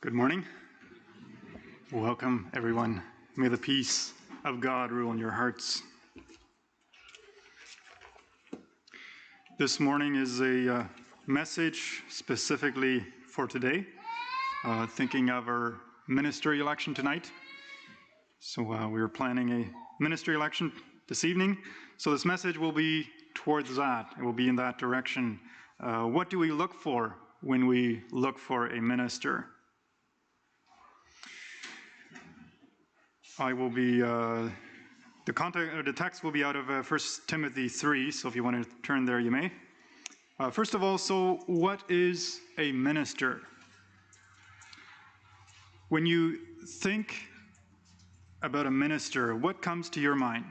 Good morning. Welcome, everyone. May the peace of God rule in your hearts. This morning is a message specifically for today, thinking of our ministry election tonight. So we were planning a ministry election this evening. So this message will be towards that. It will be in that direction. What do we look for when we look for a minister? I will be, the text will be out of 1 Timothy 3, so if you want to turn there, you may. First of all, so what is a minister? When you think about a minister, what comes to your mind?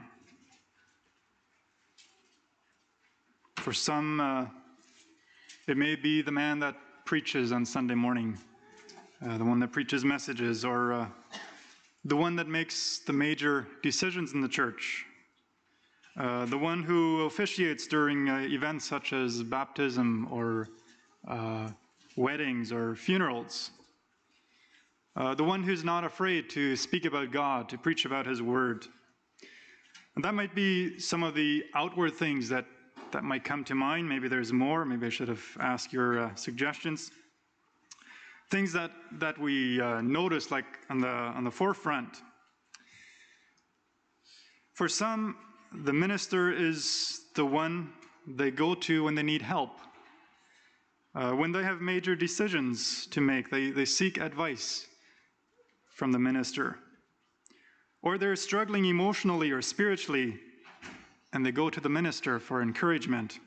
For some, it may be the man that preaches on Sunday morning, the one that preaches messages, or the one that makes the major decisions in the church, the one who officiates during events such as baptism or weddings or funerals, the one who's not afraid to speak about God, to preach about His Word. And that might be some of the outward things that might come to mind. Maybe there's more. Maybe I should have asked your suggestions. Things that we notice, like on the forefront. For some, the minister is the one they go to when they need help. When they have major decisions to make, they seek advice from the minister. Or they're struggling emotionally or spiritually, and they go to the minister for encouragement.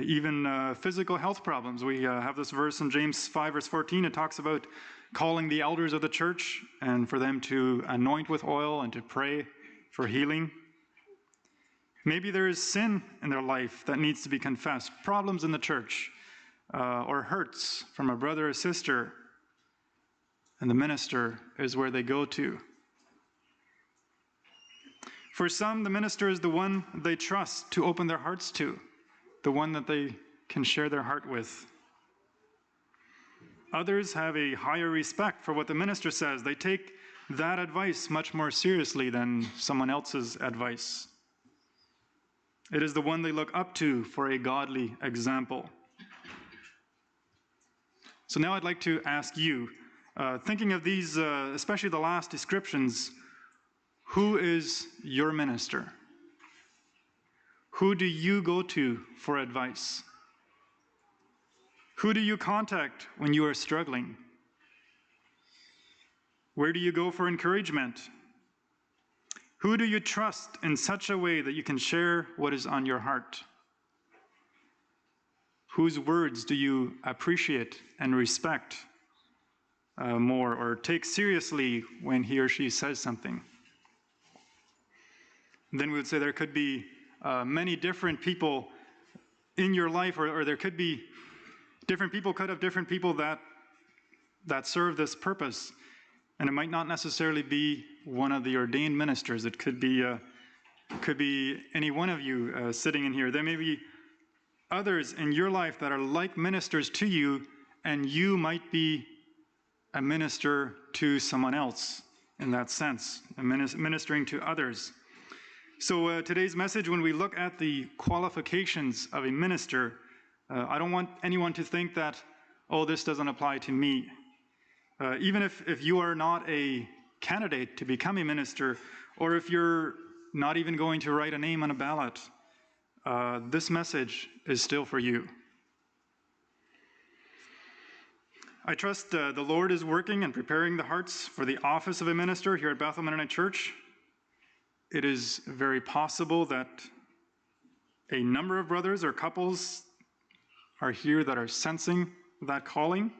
Even physical health problems. We have this verse in James 5, verse 14. It talks about calling the elders of the church and for them to anoint with oil and to pray for healing. Maybe there is sin in their life that needs to be confessed, problems in the church, or hurts from a brother or sister, and the minister is where they go to. For some, the minister is the one they trust to open their hearts to, the one that they can share their heart with. Others have a higher respect for what the minister says. They take that advice much more seriously than someone else's advice. It is the one they look up to for a godly example. So now I'd like to ask you, thinking of these, especially the last descriptions, who is your minister? Who do you go to for advice? Who do you contact when you are struggling? Where do you go for encouragement? Who do you trust in such a way that you can share what is on your heart? Whose words do you appreciate and respect more, or take seriously when he or she says something? Then we would say there could be many different people in your life, or there could be different people, could have different people that serve this purpose. And it might not necessarily be one of the ordained ministers. It could be any one of you sitting in here. There may be others in your life that are like ministers to you, and you might be a minister to someone else in that sense, ministering to others. So today's message, when we look at the qualifications of a minister, I don't want anyone to think that, oh, this doesn't apply to me. Even if you are not a candidate to become a minister, or if you're not even going to write a name on a ballot, this message is still for you. I trust the Lord is working and preparing the hearts for the office of a minister here at Bethel Mennonite Church. It is very possible that a number of brothers or couples are here that are sensing that calling.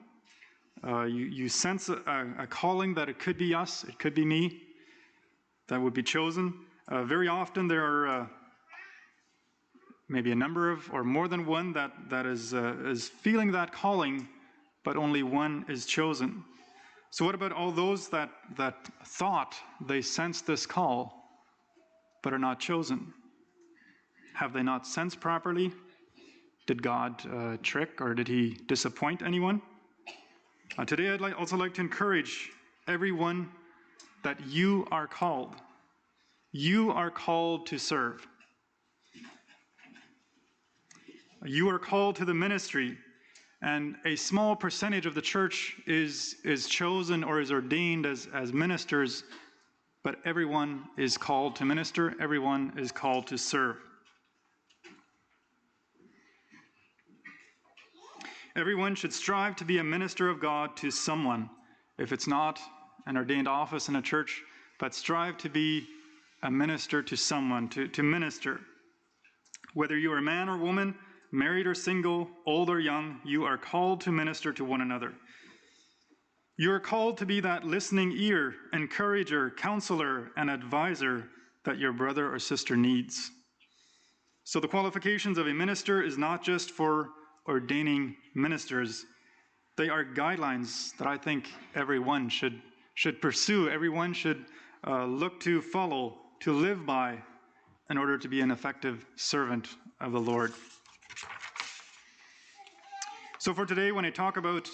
You sense a calling that it could be us, it could be me, that would be chosen. Very often there are maybe a number of, or more than one that is feeling that calling, but only one is chosen. So what about all those that thought they sensed this call, but are not chosen? Have they not sensed properly? Did God trick, or did He disappoint anyone? Today, I'd also like to encourage everyone that you are called. You are called to serve. You are called to the ministry, and a small percentage of the church is chosen or is ordained as ministers, but everyone is called to minister. Everyone is called to serve. Everyone should strive to be a minister of God to someone. If it's not an ordained office in a church, but strive to be a minister to someone, to minister. Whether you are a man or woman, married or single, old or young, you are called to minister to one another. You are called to be that listening ear, encourager, counselor, and advisor that your brother or sister needs. So the qualifications of a minister is not just for ordaining ministers. They are guidelines that I think everyone should pursue, everyone should look to follow, to live by, in order to be an effective servant of the Lord. So for today, when I talk about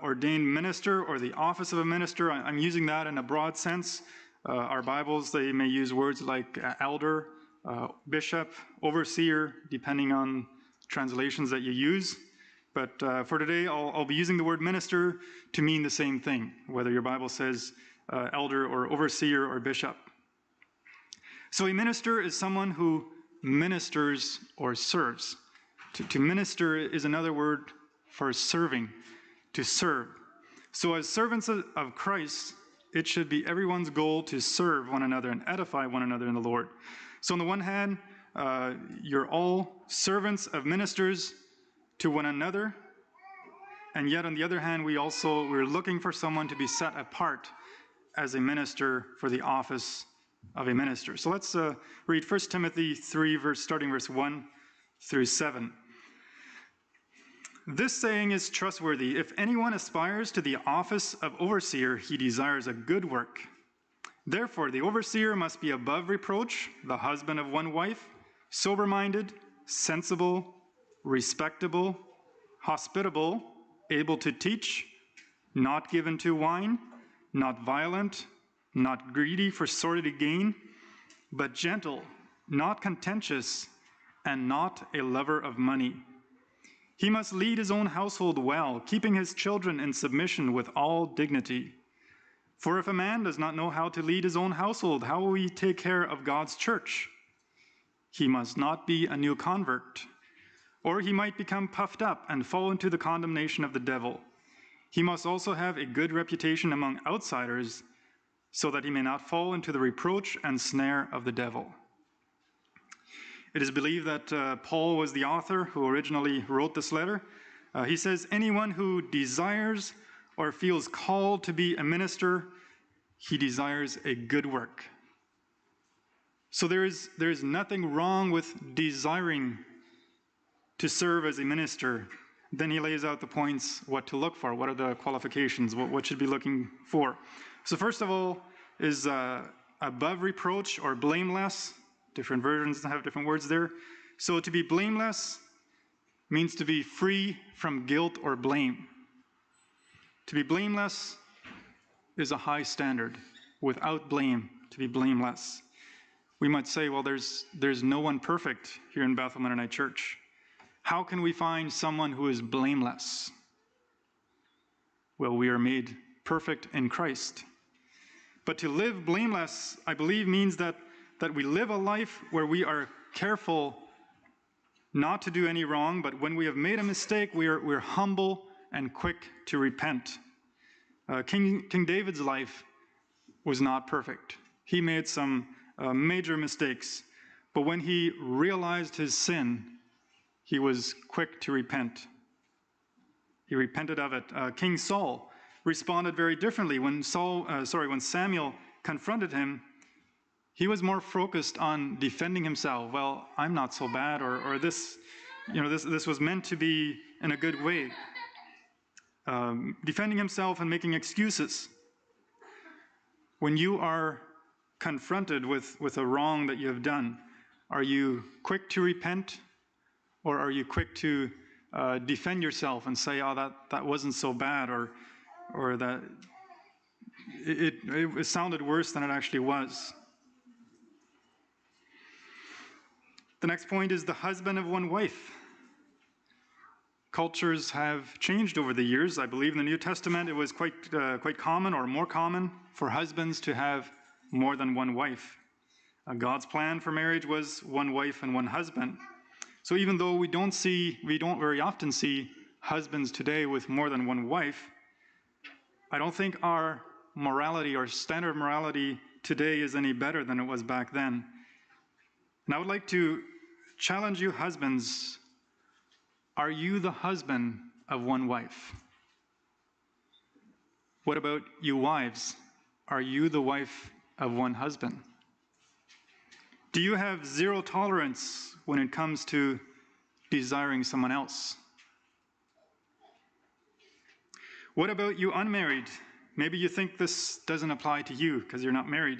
ordained minister or the office of a minister, I'm using that in a broad sense. Our Bibles, they may use words like elder, bishop, overseer, depending on translations that you use. But for today, I'll be using the word minister to mean the same thing, whether your Bible says elder or overseer or bishop. So a minister is someone who ministers or serves. To minister is another word for serving, to serve. So as servants of Christ, it should be everyone's goal to serve one another and edify one another in the Lord. So on the one hand, you're all servants of ministers to one another, and yet on the other hand, we're looking for someone to be set apart as a minister for the office of a minister. So let's read 1 Timothy 3, starting verse 1 through 7. This saying is trustworthy. If anyone aspires to the office of overseer, he desires a good work. Therefore, the overseer must be above reproach, the husband of one wife, sober-minded, sensible, respectable, hospitable, able to teach, not given to wine, not violent, not greedy for sordid gain, but gentle, not contentious, and not a lover of money. He must lead his own household well, keeping his children in submission with all dignity. For if a man does not know how to lead his own household, how will he take care of God's church? He must not be a new convert, or he might become puffed up and fall into the condemnation of the devil. He must also have a good reputation among outsiders, so that he may not fall into the reproach and snare of the devil. It is believed that Paul was the author who originally wrote this letter. He says, anyone who desires or feels called to be a minister, he desires a good work. So there is nothing wrong with desiring to serve as a minister. Then he lays out the points, what to look for, what are the qualifications, what should be looking for. So first of all is above reproach or blameless. Different versions have different words there. So to be blameless means to be free from guilt or blame. To be blameless is a high standard. Without blame, to be blameless. We might say, well, there's no one perfect here in Bethel Mennonite Church. How can we find someone who is blameless? Well, we are made perfect in Christ. But to live blameless, I believe, means that we live a life where we are careful not to do any wrong, but when we have made a mistake, we're humble and quick to repent. King David's life was not perfect. He made some major mistakes, but when he realized his sin, he was quick to repent. He repented of it. King Saul responded very differently. When Samuel confronted him, he was more focused on defending himself. Well, I'm not so bad, or this was meant to be in a good way. Defending himself and making excuses. When you are confronted with a wrong that you have done, are you quick to repent, or are you quick to defend yourself and say, oh, that wasn't so bad, or or that it sounded worse than it actually was. The next point is the husband of one wife. Cultures have changed over the years. I believe in the New Testament it was quite common, or more common, for husbands to have more than one wife. God's plan for marriage was one wife and one husband. So even though we don't very often see husbands today with more than one wife, I don't think our morality, our standard morality today is any better than it was back then. And I would like to challenge you husbands. Are you the husband of one wife? What about you wives? Are you the wife of one husband? Do you have zero tolerance when it comes to desiring someone else? What about you unmarried? Maybe you think this doesn't apply to you because you're not married.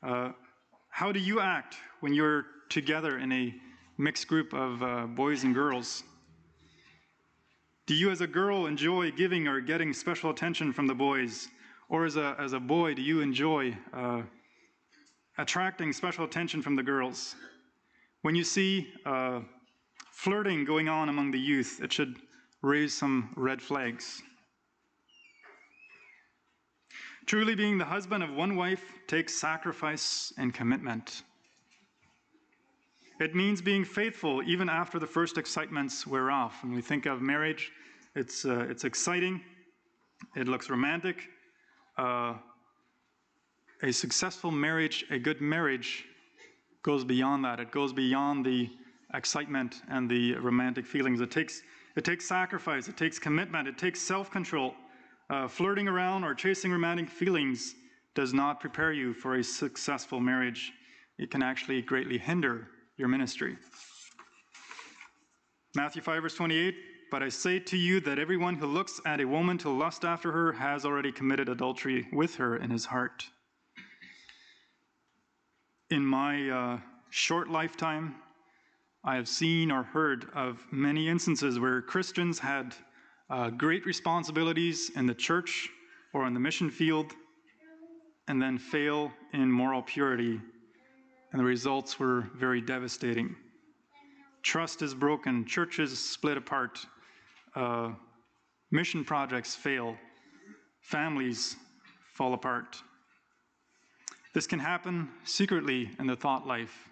How do you act when you're together in a mixed group of boys and girls? Do you as a girl enjoy giving or getting special attention from the boys? Or as a boy, do you enjoy attracting special attention from the girls? When you see flirting going on among the youth, it should raise some red flags. Truly being the husband of one wife takes sacrifice and commitment. It means being faithful even after the first excitements wear off. When we think of marriage, it's exciting, it looks romantic. A successful marriage, a good marriage, goes beyond that. It goes beyond the excitement and the romantic feelings. It takes sacrifice, it takes commitment, it takes self-control. Flirting around or chasing romantic feelings does not prepare you for a successful marriage. It can actually greatly hinder your ministry. Matthew 5, verse 28, "But I say to you that everyone who looks at a woman to lust after her has already committed adultery with her in his heart." In my short lifetime, I have seen or heard of many instances where Christians had great responsibilities in the church or on the mission field, and then fail in moral purity, and the results were very devastating. Trust is broken, churches split apart, mission projects fail, families fall apart. This can happen secretly in the thought life.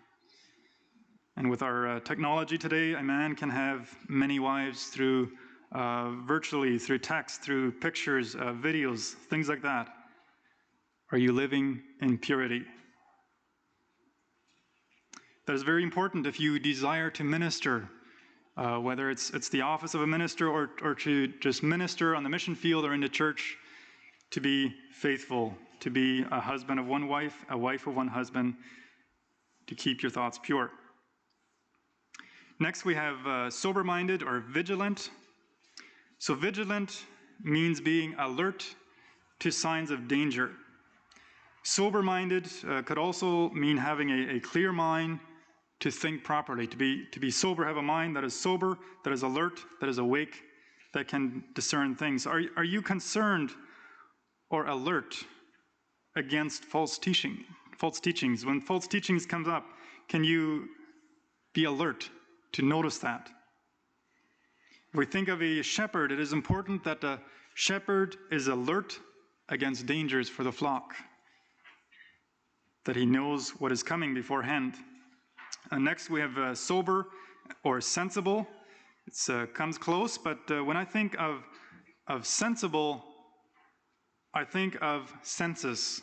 And with our technology today, a man can have many wives through virtually, through text, through pictures, videos, things like that. Are you living in purity? That is very important if you desire to minister, whether it's the office of a minister or to just minister on the mission field or in the church, to be faithful, to be a husband of one wife, a wife of one husband, to keep your thoughts pure. Next we have sober-minded or vigilant. So vigilant means being alert to signs of danger. Sober-minded could also mean having a clear mind to think properly, to be sober, have a mind that is sober, that is alert, that is awake, that can discern things. Are you concerned or alert against false teachings? When false teachings comes up, can you be alert to notice that? If we think of a shepherd, it is important that the shepherd is alert against dangers for the flock, that he knows what is coming beforehand. Next we have sober or sensible. It comes close, but when I think of sensible, I think of senses.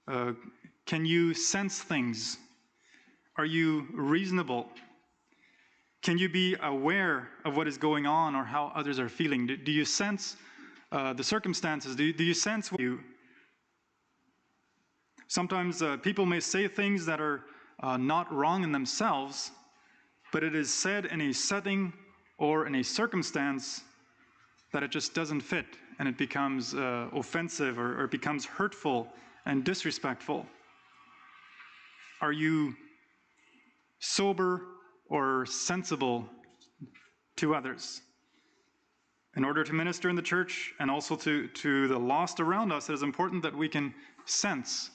Can you sense things? Are you reasonable? Can you be aware of what is going on or how others are feeling? Do you sense the circumstances? Do you sense what you... Sometimes people may say things that are not wrong in themselves, but it is said in a setting or in a circumstance that it just doesn't fit, and it becomes offensive or it becomes hurtful and disrespectful. Are you sober or sensible to others? In order to minister in the church and also to the lost around us, it is important that we can sense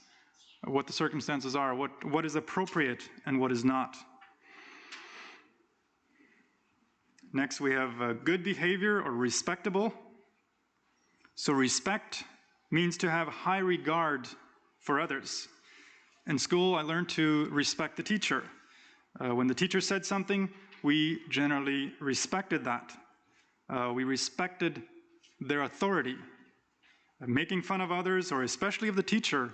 what the circumstances are, what is appropriate and what is not. Next, we have good behavior or respectable. So respect means to have high regard for others. In school, I learned to respect the teacher. When the teacher said something, we generally respected that. We respected their authority. Making fun of others, or especially of the teacher,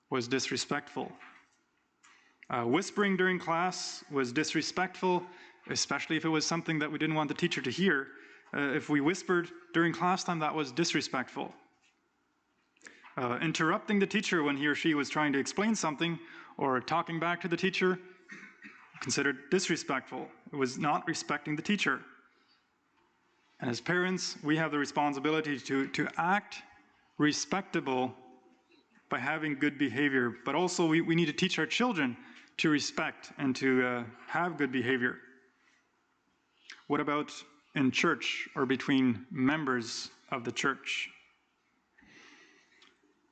was disrespectful. Whispering during class was disrespectful, especially if it was something that we didn't want the teacher to hear. If we whispered during class time, that was disrespectful. Interrupting the teacher when he or she was trying to explain something, or talking back to the teacher, considered disrespectful. It was not respecting the teacher. And as parents, we have the responsibility to act respectable by having good behavior. But also we need to teach our children to respect and to have good behavior. What about in church or between members of the church?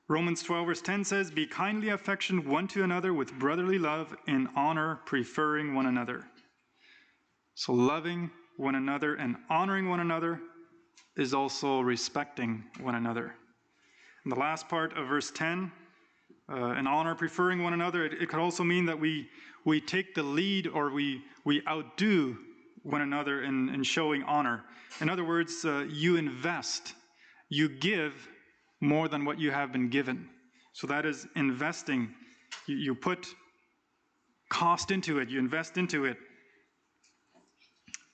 Romans 12 verse 10 says, "Be kindly affectioned one to another with brotherly love, in honor, preferring one another." So loving one another and honoring one another is also respecting one another. And the last part of verse 10, in honor, preferring one another, it could also mean that we take the lead, or we outdo one another in showing honor. In other words, you invest, you give more than what you have been given. So that is investing. You put cost into it, you invest into it.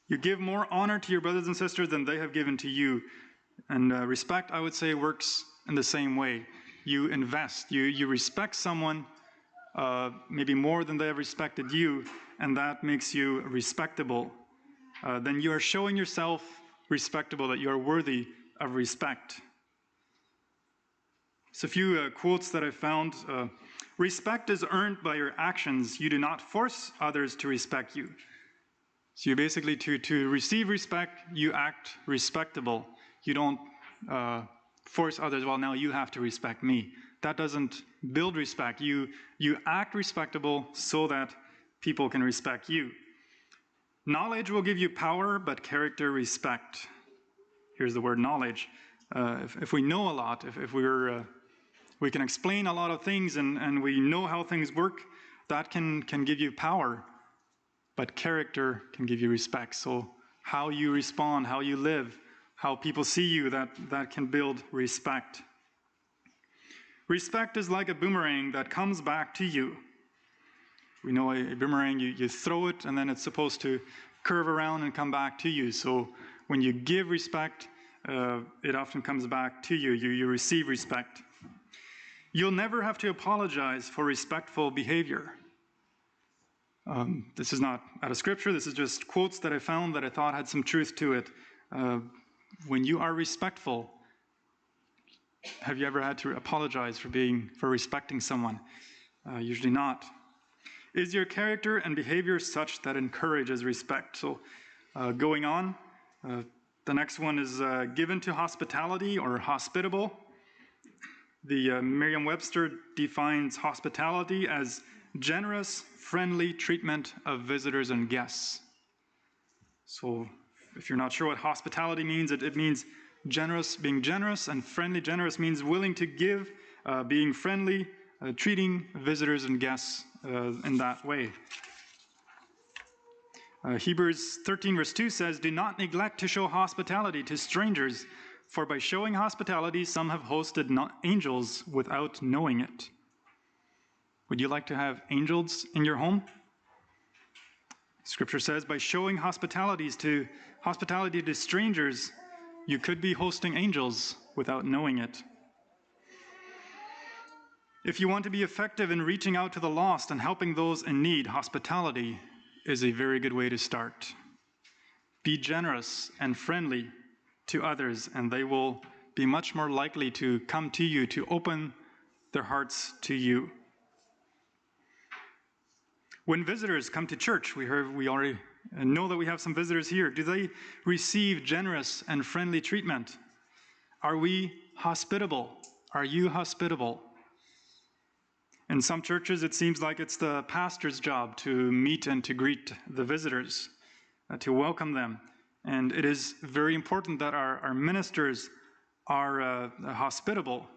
You give more honor to your brothers and sisters than they have given to you. And respect, I would say, works in the same way. You invest, you respect someone maybe more than they have respected you, and that makes you respectable. Then you are showing yourself respectable, that you are worthy of respect. So a few quotes that I found. Respect is earned by your actions. You do not force others to respect you. So you basically, to receive respect, you act respectable. You don't force others, well, now you have to respect me. That doesn't build respect. You act respectable so that people can respect you. Knowledge will give you power, but character respect. Here's the word knowledge. If we know a lot, if we can explain a lot of things and we know how things work, that can give you power. But character can give you respect. So how you respond, how you live, how people see you, that can build respect. Respect is like a boomerang that comes back to you. We know a boomerang, you throw it and then it's supposed to curve around and come back to you. So when you give respect, it often comes back to you. You receive respect. You'll never have to apologize for respectful behavior. This is not out of scripture. This is just quotes that I found that I thought had some truth to it. When you are respectful, have you ever had to apologize for respecting someone? Usually not. Is your character and behavior such that encourages respect? So going on, the next one is given to hospitality or hospitable. The Merriam-Webster defines hospitality as generous, friendly treatment of visitors and guests. So if you're not sure what hospitality means, it means generous, being generous, and friendly. Generous means willing to give, being friendly, treating visitors and guests in that way. Hebrews 13 verse 2 says, "Do not neglect to show hospitality to strangers, for by showing hospitality some have hosted angels without knowing it." Would you like to have angels in your home? Scripture says by showing hospitality to strangers, you could be hosting angels without knowing it. If you want to be effective in reaching out to the lost and helping those in need, hospitality is a very good way to start. Be generous and friendly to others, and they will be much more likely to come to you, to open their hearts to you. When visitors come to church, we and know that we have some visitors here, do they receive generous and friendly treatment? Are we hospitable? Are you hospitable? In some churches, it seems like it's the pastor's job to meet and to greet the visitors, to welcome them. And it is very important that our ministers are hospitable.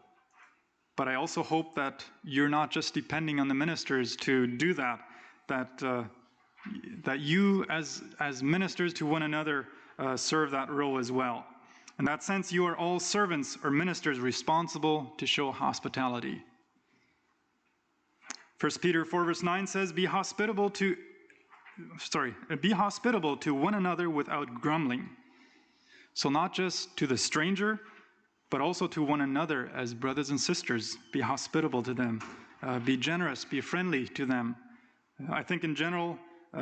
But I also hope that you're not just depending on the ministers to do that, that you as ministers to one another serve that role as well. In that sense, you are all servants or ministers responsible to show hospitality. 1 Peter 4 verse 9 says, be hospitable to one another without grumbling. So not just to the stranger, but also to one another as brothers and sisters. Be hospitable to them. Be generous, be friendly to them. I think in general,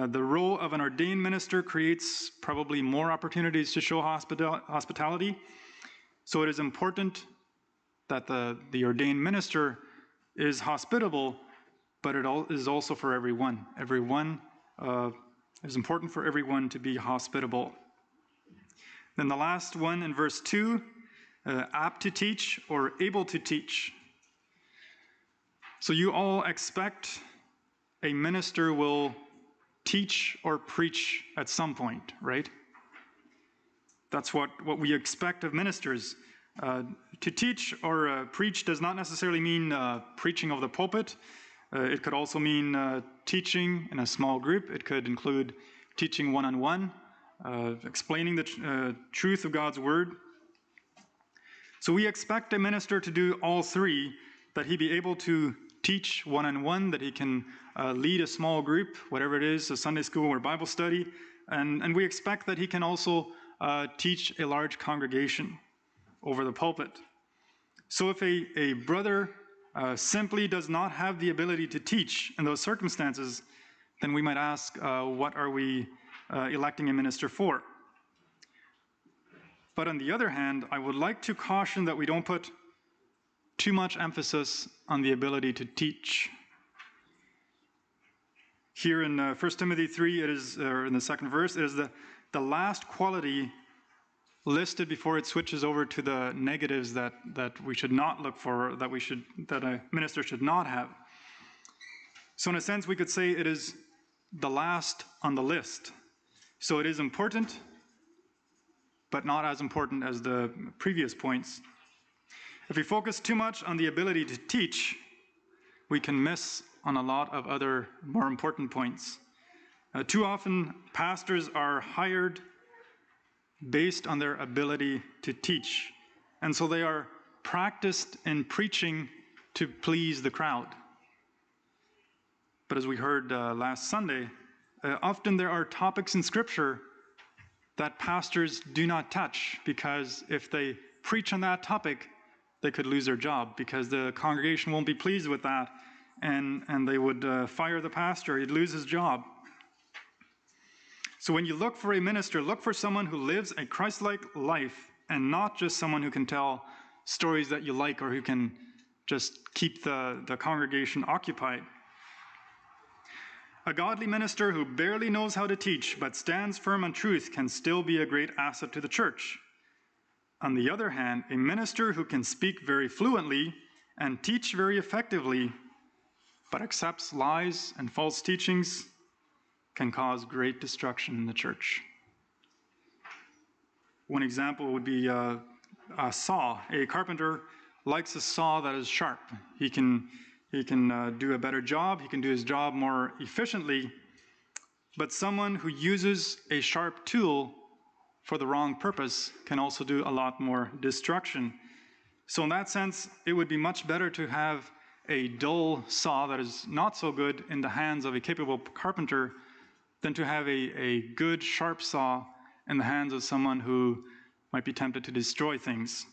the role of an ordained minister creates probably more opportunities to show hospitality. So it is important that the ordained minister is hospitable, but it is also for everyone. It's important for everyone to be hospitable. Then the last one in verse 2, apt to teach or able to teach. So you all expect a minister will teach or preach at some point, right? That's what we expect of ministers. To teach or preach does not necessarily mean preaching of the pulpit. It could also mean teaching in a small group. It could include teaching one-on-one, explaining the truth of God's word. So we expect a minister to do all three, that he be able to teach one-on-one, that he can lead a small group, whatever it is, a Sunday school or Bible study, and we expect that he can also teach a large congregation over the pulpit. So if a brother simply does not have the ability to teach in those circumstances, then we might ask, what are we electing a minister for? But on the other hand, I would like to caution that we don't put too much emphasis on the ability to teach. Here in 1 Timothy 3, it is, or in the second verse, it is the last quality listed before it switches over to the negatives that we should not look for, that a minister should not have. So in a sense, we could say it is the last on the list. So it is important, but not as important as the previous points. If we focus too much on the ability to teach, we can miss on a lot of other more important points. Too often, pastors are hired based on their ability to teach, and so they are practiced in preaching to please the crowd. But as we heard last Sunday, often there are topics in Scripture that pastors do not touch, because if they preach on that topic, they could lose their job, because the congregation won't be pleased with that, and they would fire the pastor. He'd lose his job. So when you look for a minister, look for someone who lives a Christ-like life, and not just someone who can tell stories that you like, or who can just keep the congregation occupied. A godly minister who barely knows how to teach but stands firm on truth can still be a great asset to the church. On the other hand, a minister who can speak very fluently and teach very effectively but accepts lies and false teachings can cause great destruction in the church. One example would be a saw. A carpenter likes a saw that is sharp. He can do a better job. He can do his job more efficiently. But someone who uses a sharp tool for the wrong purpose can also do a lot more destruction. So in that sense, it would be much better to have a dull saw that is not so good in the hands of a capable carpenter than to have a good sharp saw in the hands of someone who might be tempted to destroy things.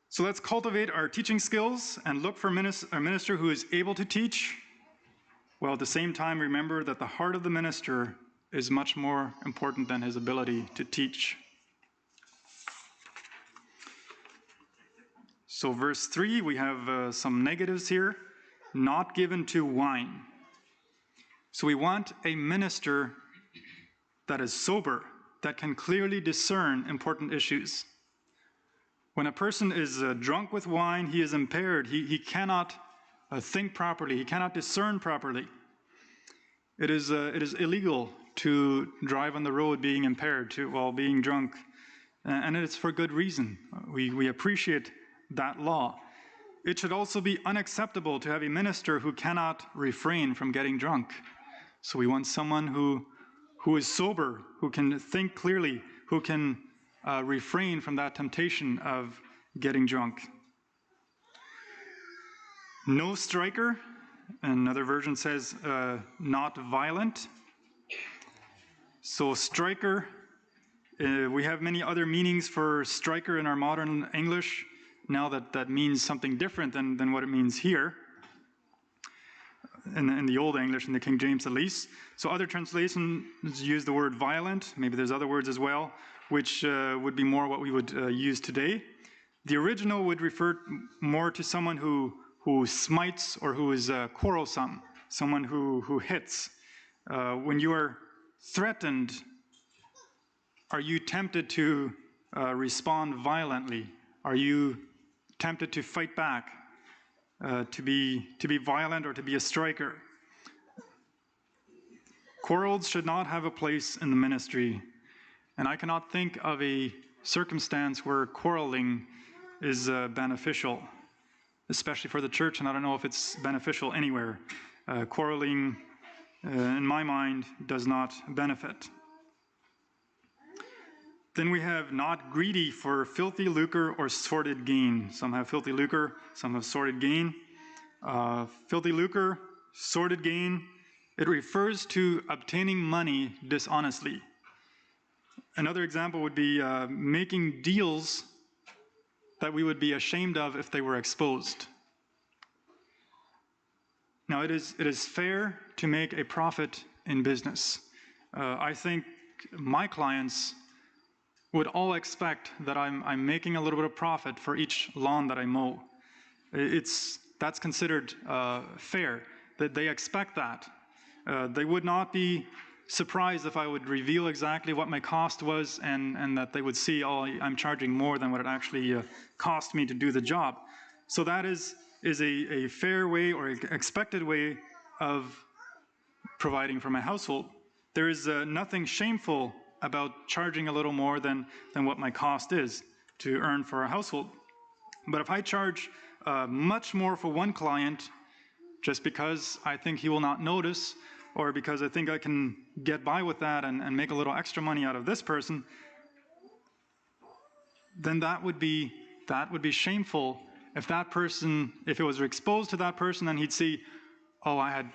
So let's cultivate our teaching skills and look for a minister who is able to teach, while at the same time remember that the heart of the minister is much more important than his ability to teach. So verse 3, we have some negatives here. Not given to wine. So we want a minister that is sober, that can clearly discern important issues. When a person is drunk with wine, he is impaired. He cannot think properly. He cannot discern properly. It is illegal to drive on the road being impaired while being drunk, and it's for good reason. We appreciate that law. It should also be unacceptable to have a minister who cannot refrain from getting drunk. So we want someone who is sober, who can think clearly, who can refrain from that temptation of getting drunk. No striker. Another version says not violent. So striker, we have many other meanings for striker in our modern English. Now that means something different than what it means here. In the Old English, in the King James at least. So other translations use the word violent. Maybe there's other words as well, which would be more what we would use today. The original would refer more to someone who smites or who is quarrelsome, someone who hits. When you are threatened, are you tempted to respond violently? Are you tempted to fight back? To be violent or to be a striker. Quarrels should not have a place in the ministry, and I cannot think of a circumstance where quarreling is beneficial, especially for the church, and I don't know if it's beneficial anywhere. Quarreling, in my mind, does not benefit. Then we have not greedy for filthy lucre or sordid gain. Some have filthy lucre, some have sordid gain. Filthy lucre, sordid gain, it refers to obtaining money dishonestly. Another example would be making deals that we would be ashamed of if they were exposed. Now, it is fair to make a profit in business. I think my clients would all expect that I'm making a little bit of profit for each lawn that I mow. That's considered fair, that they expect that. They would not be surprised if I would reveal exactly what my cost was and that they would see, oh, I'm charging more than what it actually cost me to do the job. So that is a fair way or expected way of providing for my household. There is nothing shameful about charging a little more than what my cost is to earn for a household. But if I charge much more for one client just because I think he will not notice, or because I think I can get by with that and make a little extra money out of this person, then that would be shameful. If it was exposed to that person, then he'd see, oh, I had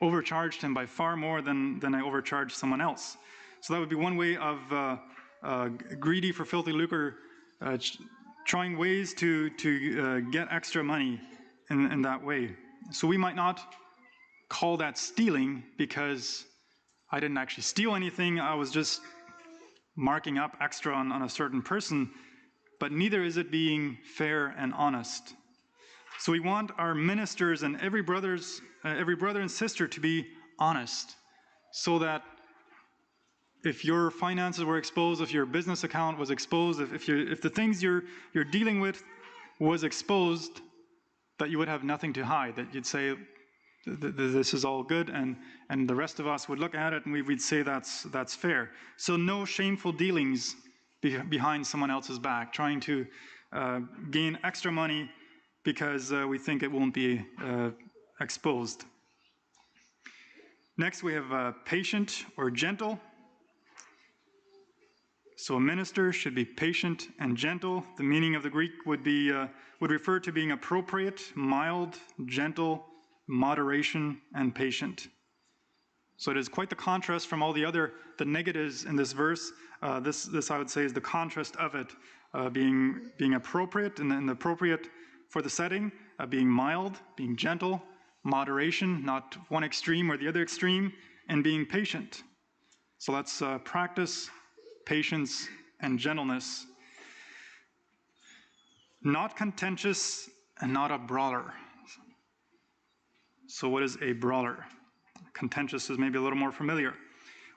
overcharged him by far more than I overcharged someone else. So that would be one way of greedy for filthy lucre, trying ways to get extra money in that way. So we might not call that stealing because I didn't actually steal anything. I was just marking up extra on a certain person, but neither is it being fair and honest. So we want our ministers and every brother and sister to be honest, so that if your finances were exposed, if your business account was exposed, if the things you're dealing with was exposed, that you would have nothing to hide, that you'd say, this is all good, and the rest of us would look at it and we'd say that's fair. So no shameful dealings behind someone else's back, trying to gain extra money because we think it won't be exposed. Next, we have patient or gentle. So a minister should be patient and gentle. The meaning of the Greek would refer to being appropriate, mild, gentle, moderation, and patient. So it is quite the contrast from all the negatives in this verse. This I would say is the contrast of it, being appropriate and appropriate for the setting, being mild, being gentle, moderation, not one extreme or the other extreme, and being patient. So let's practice patience and gentleness. Not contentious and not a brawler. So what is a brawler? Contentious is maybe a little more familiar.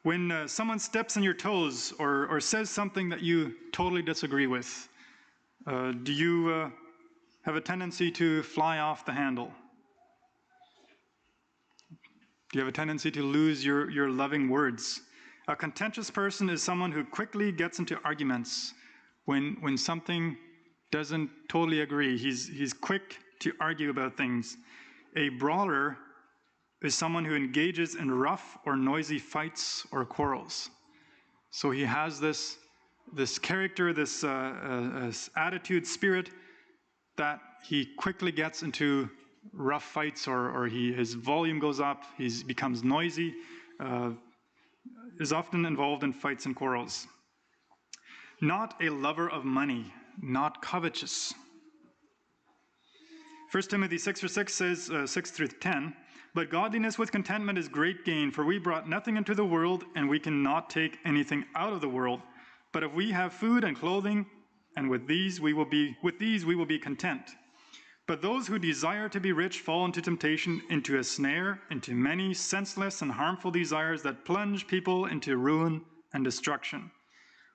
When someone steps on your toes or says something that you totally disagree with, do you have a tendency to fly off the handle? Do you have a tendency to lose your loving words? A contentious person is someone who quickly gets into arguments when something doesn't totally agree. He's quick to argue about things. A brawler is someone who engages in rough or noisy fights or quarrels. So he has this character, this attitude, spirit, that he quickly gets into rough fights, or his volume goes up, he becomes noisy, is often involved in fights and quarrels. Not a lover of money, not covetous. 1 Timothy 6:6 says, 6 through 10, but godliness with contentment is great gain, for we brought nothing into the world, and we cannot take anything out of the world. But if we have food and clothing, and with these we will be content. But those who desire to be rich fall into temptation, into a snare, into many senseless and harmful desires that plunge people into ruin and destruction.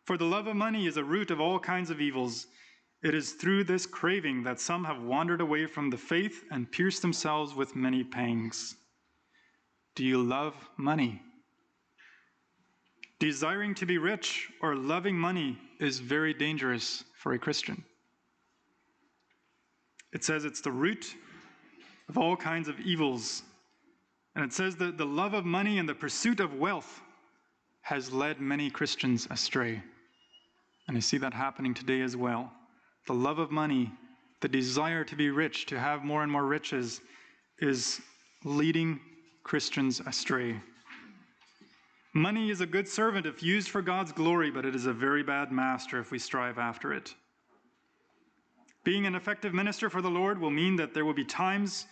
For the love of money is a root of all kinds of evils. It is through this craving that some have wandered away from the faith and pierced themselves with many pangs. Do you love money? Desiring to be rich or loving money is very dangerous for a Christian. It says it's the root of all kinds of evils. And it says that the love of money and the pursuit of wealth has led many Christians astray. And I see that happening today as well. The love of money, the desire to be rich, to have more and more riches, is leading Christians astray. Money is a good servant if used for God's glory, but it is a very bad master if we strive after it. Being an effective minister for the Lord will mean that there will be times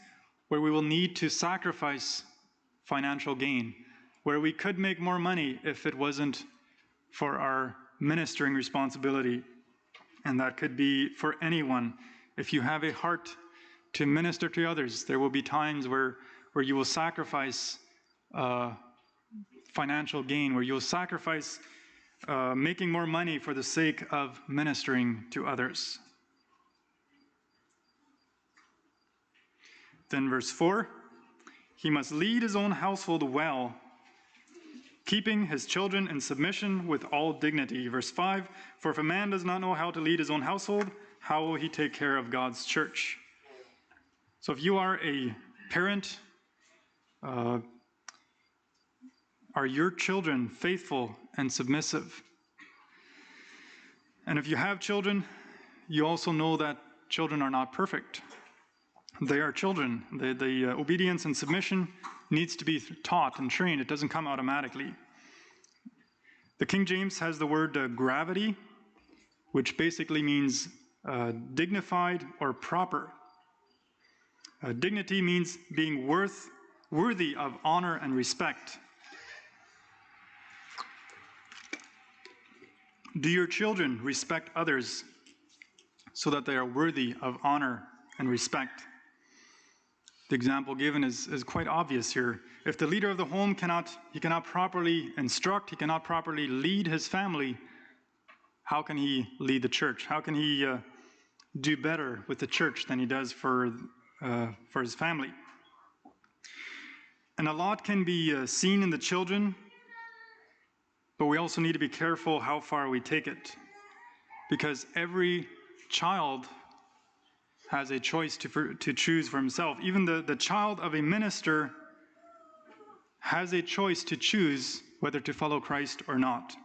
where we will need to sacrifice financial gain, where we could make more money if it wasn't for our ministering responsibility. And that could be for anyone. If you have a heart to minister to others, there will be times where you will sacrifice financial gain, where you'll sacrifice making more money for the sake of ministering to others. Then verse 4, he must lead his own household well, keeping his children in submission with all dignity. Verse 5, for if a man does not know how to lead his own household, how will he take care of God's church? So if you are a parent, are your children faithful and submissive? And if you have children, you also know that children are not perfect. They are children. The obedience and submission needs to be taught and trained. It doesn't come automatically. The King James has the word gravity, which basically means dignified or proper. Dignity means being worthy of honor and respect. Do your children respect others so that they are worthy of honor and respect? The example given is quite obvious here. If the leader of the home cannot properly instruct, he cannot properly lead his family, how can he lead the church? How can he do better with the church than he does for his family? And a lot can be seen in the children, but we also need to be careful how far we take it, because every child has a choice to choose for himself. Even the child of a minister has a choice to choose whether to follow Christ or not.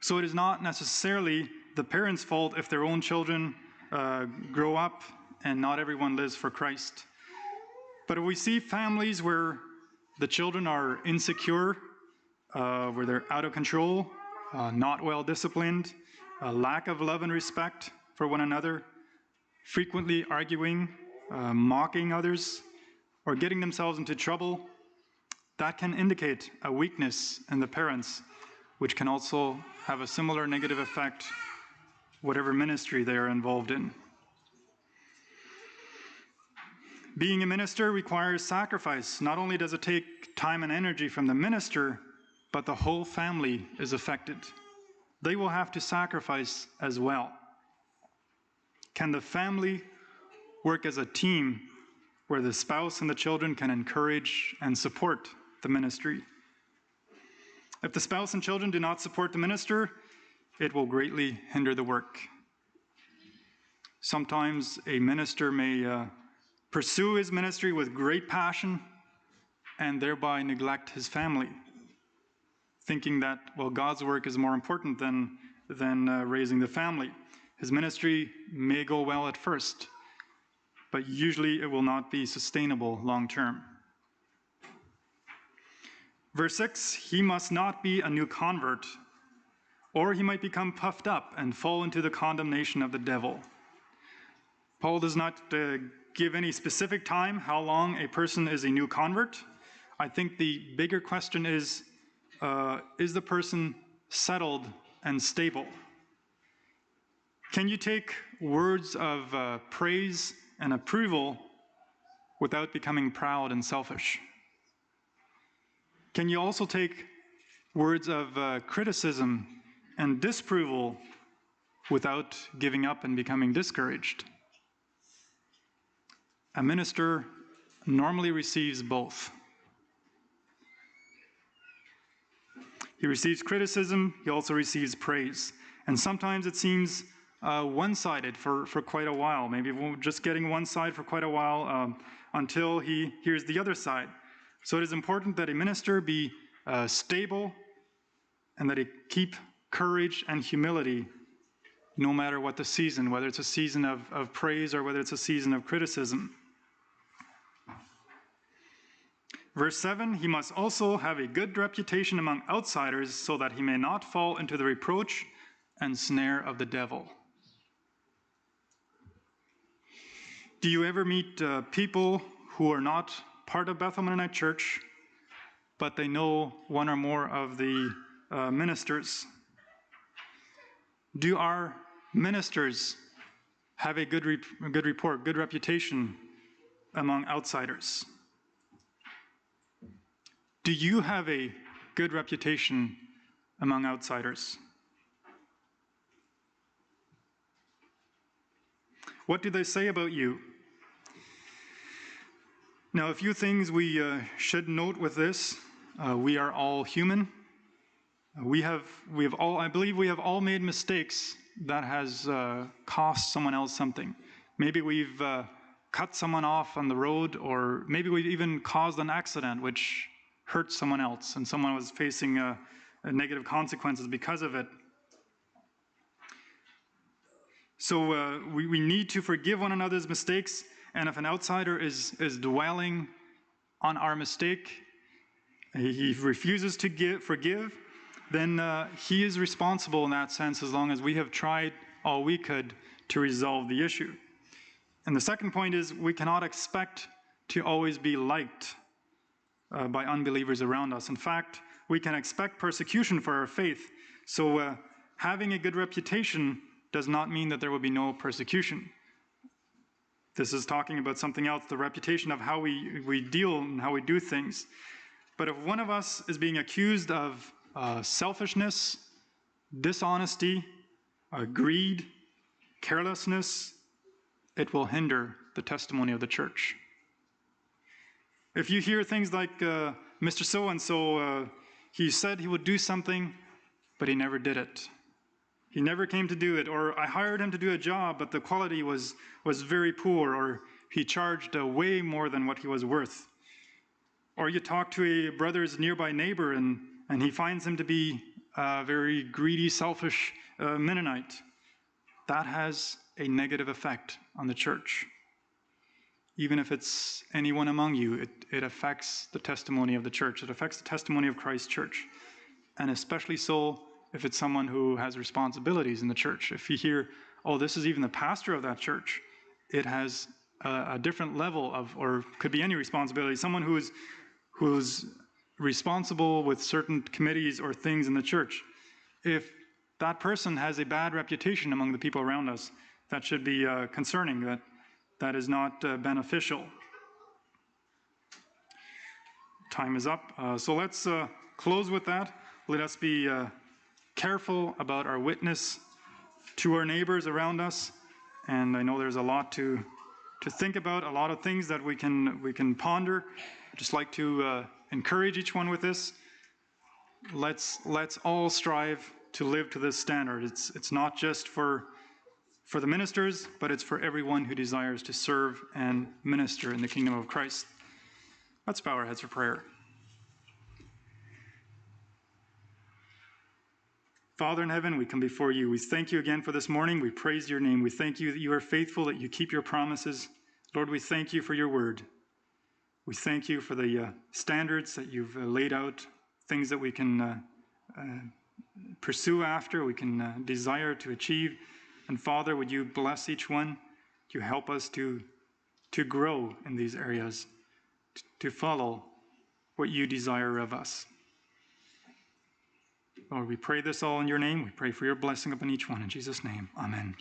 So it is not necessarily the parents' fault if their own children grow up and not everyone lives for Christ. But if we see families where the children are insecure, where they're out of control, not well disciplined, a lack of love and respect for one another, frequently arguing, mocking others, or getting themselves into trouble, that can indicate a weakness in the parents, which can also have a similar negative effect, whatever ministry they are involved in. Being a minister requires sacrifice. Not only does it take time and energy from the minister, but the whole family is affected. They will have to sacrifice as well. Can the family work as a team where the spouse and the children can encourage and support the ministry? If the spouse and children do not support the minister, it will greatly hinder the work. Sometimes a minister may pursue his ministry with great passion and thereby neglect his family, thinking that, well, God's work is more important than raising the family. His ministry may go well at first, but usually it will not be sustainable long term. Verse 6, he must not be a new convert, or he might become puffed up and fall into the condemnation of the devil. Paul does not give any specific time how long a person is a new convert. I think the bigger question is the person settled and stable? Can you take words of praise and approval without becoming proud and selfish? Can you also take words of criticism and disapproval without giving up and becoming discouraged? A minister normally receives both. He receives criticism, he also receives praise. And sometimes it seems one-sided for quite a while, maybe just getting one side for quite a while until he hears the other side. So it is important that a minister be stable and that he keep courage and humility no matter what the season, whether it's a season of praise or whether it's a season of criticism. Verse 7, he must also have a good reputation among outsiders so that he may not fall into the reproach and snare of the devil. Do you ever meet people who are not part of Bethel Mennonite Church, but they know one or more of the ministers? Do our ministers have a good report, good reputation among outsiders? Do you have a good reputation among outsiders? What do they say about you? Now, a few things we should note with this. We are all human. We have all, I believe we have all made mistakes that has cost someone else something. Maybe we've cut someone off on the road, or maybe we've even caused an accident which hurt someone else and someone was facing negative consequences because of it. So we need to forgive one another's mistakes, and if an outsider is dwelling on our mistake, he refuses to forgive, then he is responsible in that sense as long as we have tried all we could to resolve the issue. And the second point is we cannot expect to always be liked by unbelievers around us. In fact, we can expect persecution for our faith. So having a good reputation does not mean that there will be no persecution. This is talking about something else, the reputation of how we deal and how we do things. But if one of us is being accused of selfishness, dishonesty, greed, carelessness, it will hinder the testimony of the church. If you hear things like, Mr. So-and-so, he said he would do something, but he never did it. He never came to do it. Or I hired him to do a job, but the quality was very poor, or he charged way more than what he was worth. Or you talk to a brother's nearby neighbor, and he finds him to be a very greedy, selfish Mennonite. That has a negative effect on the church. Even if it's anyone among you, it affects the testimony of the church. It affects the testimony of Christ's church. And especially so if it's someone who has responsibilities in the church. If you hear, oh, this is even the pastor of that church, it has a different level of, or could be any responsibility. Someone who's responsible with certain committees or things in the church. If that person has a bad reputation among the people around us, that should be concerning. That is not beneficial. time is up. So let's close with that. Let us be careful about our witness to our neighbors around us. And I know there's a lot to think about, a lot of things that we can ponder. I'd just like to encourage each one with this. Let's all strive to live to this standard. It's not just for the ministers, but it's for everyone who desires to serve and minister in the kingdom of Christ. Let's bow our heads for prayer. Father in heaven, we come before you. We thank you again for this morning. We praise your name. We thank you that you are faithful, that you keep your promises. Lord, we thank you for your word. We thank you for the standards that you've laid out, things that we can pursue after, we can desire to achieve. And Father, would you bless each one? Would you help us to grow in these areas, to follow what you desire of us? Lord, we pray this all in your name. We pray for your blessing upon each one. In Jesus' name, amen.